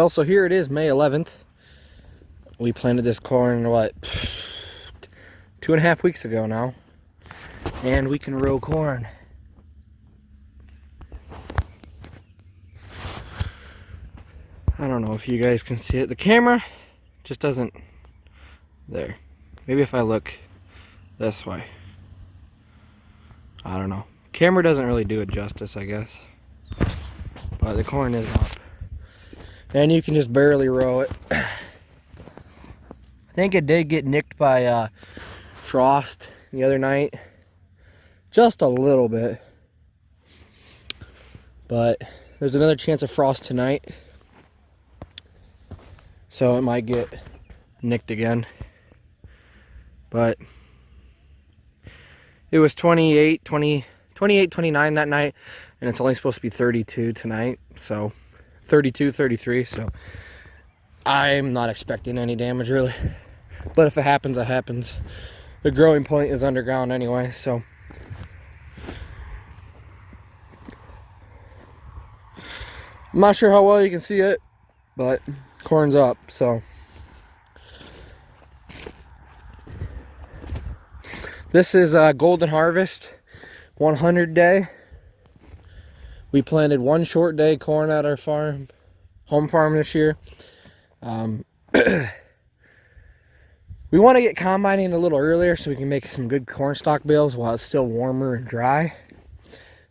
Well, so here it is, May 11th. We planted this corn, what, 2.5 weeks ago now. And we can row corn. I don't know if you guys can see it. The camera just doesn't, there. Maybe if I look this way. I don't know. Camera doesn't really do it justice, I guess. But the corn is up. And you can just barely row it. I think it did get nicked by frost the other night. Just a little bit. But there's another chance of frost tonight. So it might get nicked again. But it was 28, 29 that night. And it's only supposed to be 32 tonight. So 32, 33. So I'm not expecting any damage really. But if it happens, it happens. The growing point is underground anyway, so. I'm not sure how well you can see it, but corn's up, so. This is Golden Harvest 100 day. We planted one short day corn at our farm, home farm this year. We want to get combining a little earlier so we can make some good corn stalk bales while it's still warmer and dry.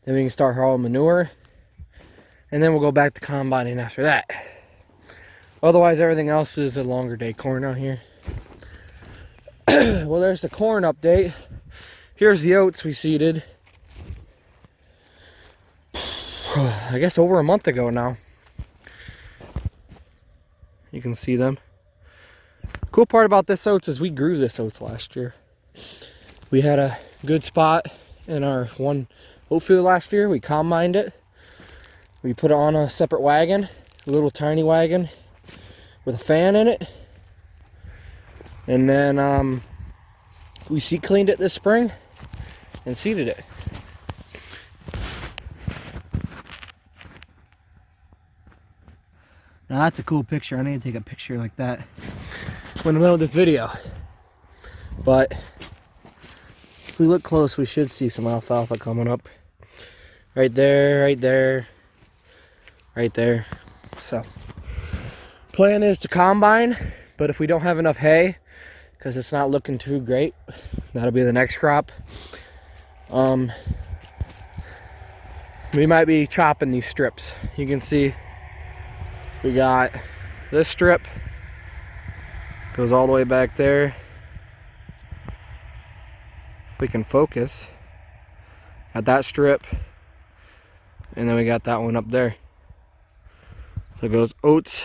Then we can start hauling manure. And then we'll go back to combining after that. Otherwise, everything else is a longer day corn out here. Well, there's the corn update. Here's the oats we seeded. I guess over a month ago now. You can see them. Cool part about this oats is we grew this oats last year. We had a good spot in our one oat field last year. We combined it. We put it on a separate wagon, a little tiny wagon with a fan in it. And then we seed cleaned it this spring and seeded it. Now that's a cool picture. I need to take a picture like that in the middle of this video. But if we look close, we should see some alfalfa coming up. Right there, right there, right there. So, plan is to combine, but if we don't have enough hay, because it's not looking too great, that'll be the next crop. We might be chopping these strips. You can see we got this strip, goes all the way back there. If we can focus, got that strip, and then we got that one up there. So it goes oats,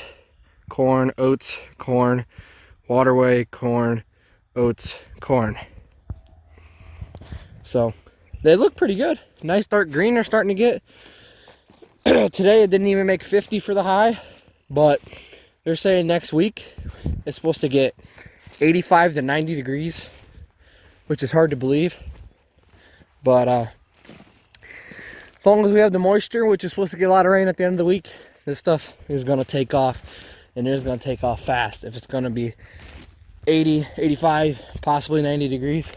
corn, waterway, corn, oats, corn. So they look pretty good. Nice dark green they're starting to get. Today it didn't even make 50 for the high, but they're saying next week it's supposed to get 85 to 90 degrees, which is hard to believe. But as long as we have the moisture, which is supposed to get a lot of rain at the end of the week, this stuff is going to take off, and it is going to take off fast if it's going to be 80, 85, possibly 90 degrees.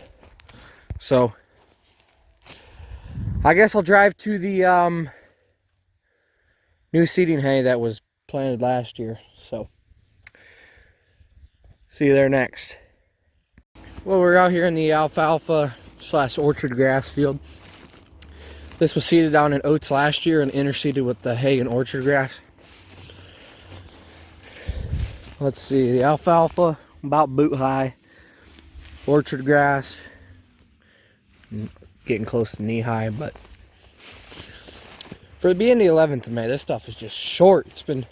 So I guess I'll drive to the new seeding hay that was planted last year. So see you there next. Well, we're out here in the alfalfa / orchard grass field. This was seeded down in oats last year and interseeded with the hay and orchard grass. Let's see, the alfalfa about boot high, orchard grass getting close to knee high, but for being the 11th of May, this stuff is just short. It's been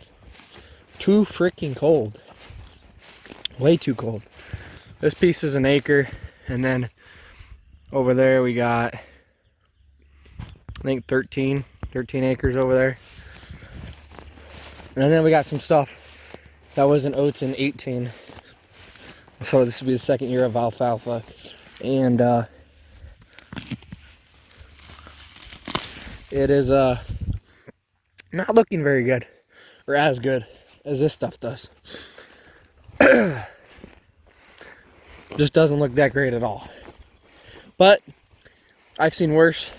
too freaking cold, way too cold. This piece is an acre, and then over there we got, I think 13 acres over there. And then we got some stuff that was in oats in 18. So this will be the second year of alfalfa. And it is not looking very good, or as good. as this stuff does. Just doesn't look that great at all. But I've seen worse.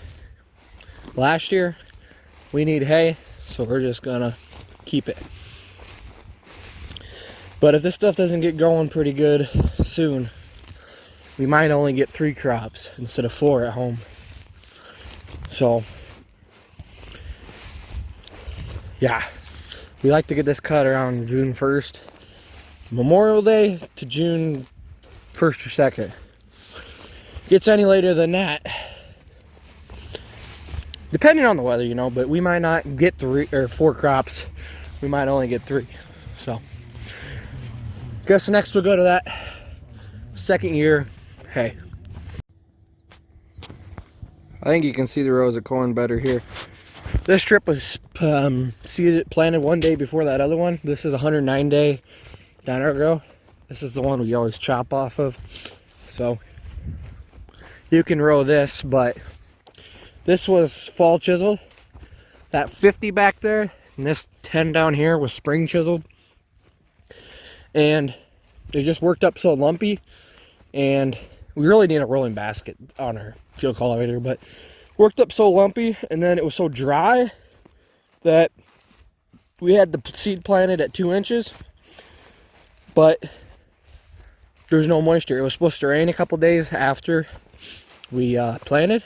Last year, we need hay, so we're just gonna keep it. But if this stuff doesn't get going pretty good soon, we might only get 3 crops instead of 4 at home. So, yeah, we like to get this cut around June 1st. Memorial Day to June 1st or 2nd. Gets any later than that, depending on the weather, you know, but we might not get 3 or 4 crops. We might only get 3. So, guess next we'll go to that second year hay. I think you can see the rows of corn better here. This strip was seeded, planted one day before that other one. This is a 109-day diner row. This is the one we always chop off of. So you can row this, but this was fall chiseled. That 50 back there and this 10 down here was spring chiseled. And it just worked up so lumpy, and we really need a rolling basket on our field cultivator, but worked up so lumpy, and then it was so dry that we had the seed planted at 2 inches, but there's no moisture. It was supposed to rain a couple days after we planted.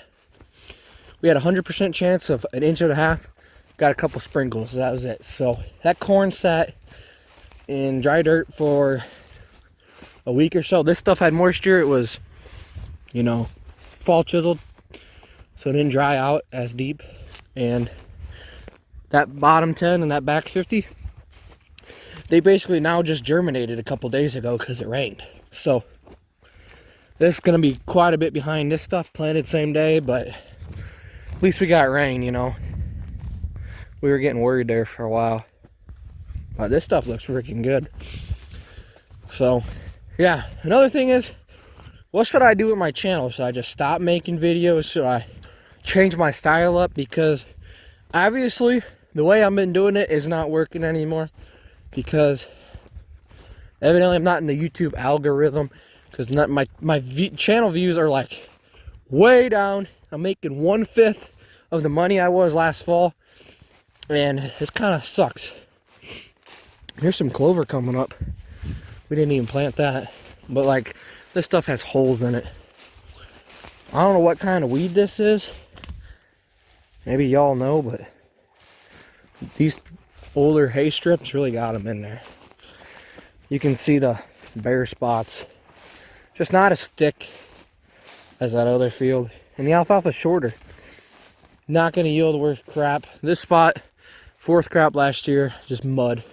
We had a 100% chance of 1.5 inches. Got a couple sprinkles, that was it. So that corn sat in dry dirt for a week or so. This stuff had moisture. It was, you know, fall chiseled, so it didn't dry out as deep. And that bottom 10 and that back 50, they basically now just germinated a couple days ago because it rained. So this is going to be quite a bit behind this stuff, planted same day, but at least we got rain, you know. We were getting worried there for a while. But this stuff looks freaking good. So, yeah. Another thing is, what should I do with my channel? Should I just stop making videos? Should I change my style up? Because obviously, the way I've been doing it is not working anymore. Because evidently I'm not in the YouTube algorithm. Because my channel views are like way down. I'm making 1/5 of the money I was last fall. And this kind of sucks. Here's some clover coming up. We didn't even plant that. But like, this stuff has holes in it. I don't know what kind of weed this is. Maybe y'all know, but these older hay strips really got them in there. You can see the bare spots. Just not as thick as that other field. And the alfalfa's shorter. Not going to yield worth crap. This spot, 4th crop last year, just mud.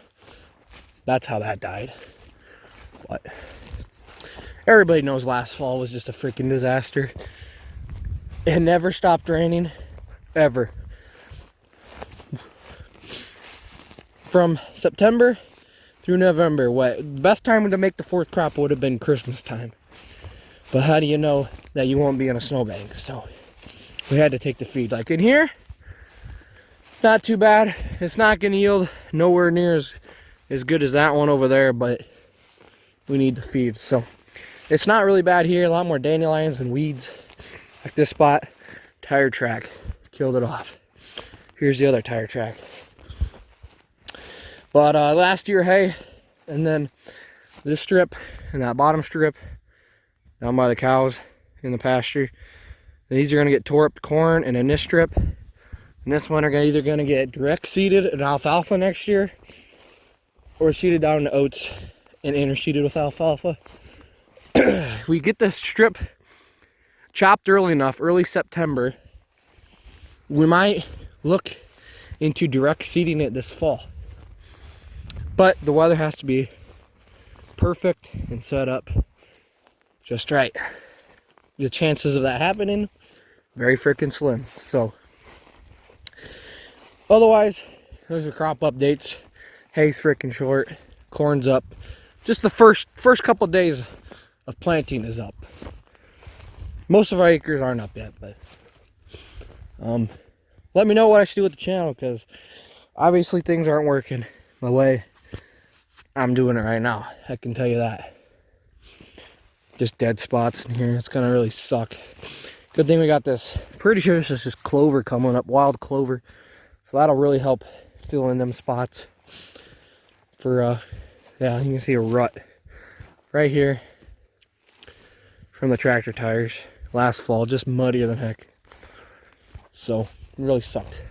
That's how that died. But everybody knows last fall was just a freaking disaster. It never stopped raining, ever. From September through November, the best time to make the 4th crop would have been Christmas time. But how do you know that you won't be in a snowbank? So we had to take the feed. Like in here, not too bad. It's not going to yield nowhere near as good as that one over there, but we need the feed. So it's not really bad here. A lot more dandelions and weeds. Like this spot, tire track killed it off. Here's the other tire track. But last year hay, and then this strip and that bottom strip down by the cows in the pasture. These are going to get tore up to corn, and then this strip and this one are either going to get direct seeded in alfalfa next year, or seeded down to oats and interseeded with alfalfa. If we get this strip chopped early enough, early September, we might look into direct seeding it this fall. But the weather has to be perfect and set up just right. The chances of that happening, very freaking slim. So otherwise, those are crop updates. Hay's freaking short, corn's up. Just the first couple of days of planting is up. Most of our acres aren't up yet, but let me know what I should do with the channel, because obviously things aren't working the way I'm doing it right now. I can tell you that. Just dead spots in here. It's gonna really suck. Good thing we got this. Pretty sure this is just clover coming up, wild clover. So that'll really help fill in them spots. For yeah, you can see a rut right here from the tractor tires last fall, just muddier than heck. So it really sucked.